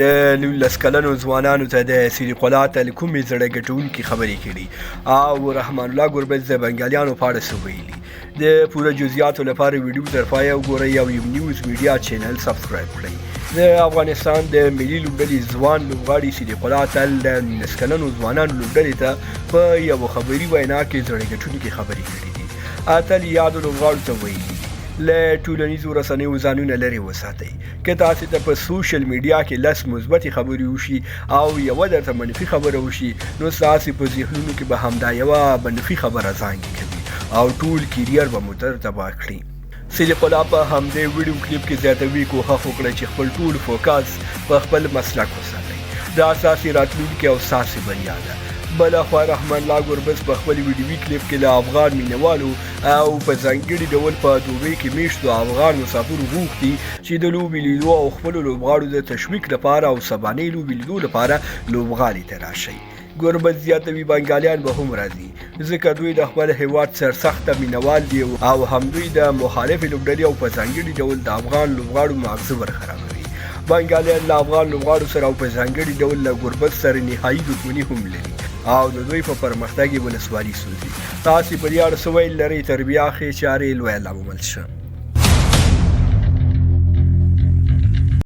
د 19 کلنو ځوانانو ته د صدیق الله تل کومې زړه ګټونکې خبرې کړي او رحمان الله ګربز د بنګالیانو په اړه څه ویلي. د پوره جزئیاتو لپاره ویډیو تر پایه وګورئ او یو نیوز میډیا چینل سبسکرایب کړئ. د افغانستان د ملي لوبډلې ځوان لوبغاړي صدیق الله تل د 19 کلنو ځوانانو لوبډلې ته په یو خبري وینا کې زړه ګټونکې خبرې کړي دي. اتل یادو لوبغاړو ته ویلي له ټولنیزو رسنیو ځانونه لرې وساتئ. که تاسې ته په سوشل میډیا کې لس مثبتې خبرې وشي او یوه درته منفي خبره وشي نو ستاسې په ذهنونو کې به همدا یوه منفي خبره زانګې کوي او ټول کیریر به مو تباه کړي. صدیق الله په همدې ویډیو کلیپ کې زیاتوي کوښښ وکړی چې خپل ټول فوکس په خپل مسلک وساتئ. دا ستاسې راتلونکې او ستاسې بریا ده. بلخوا رحمان الله ګربز په خپل ویډیوي کلیپ کې له افغان مینوالو او په ځانګړي ډول په دوبۍ کې میشتو افغان مسافرو غوښتي چې د لوبې لیدو او خپلو لوبغاړو د تشویق لپاره او سبانۍ لوبې لیدو لپاره لوبغالي ته راشئ. ګربز زیاتوي بنګالیان به هم راځي ځکه دوی د خپل هیواد سرسخته مینوال دي او همدوی د مخالفې لوبډلې او په ځانګړي ډول د افغان لوبغاړو ماغزه ورخرابوي. بنګالیان له افغان لوبغاړو سره او په ځانګړي ډول له ګربز سره نهایي دښمني هم لري او د دوی په پرمختګ یې ولسوالي سوځي. تاسې په دې اړه څه ویل لرئ؟ تر بیا ښې چارې لویه لامل شه.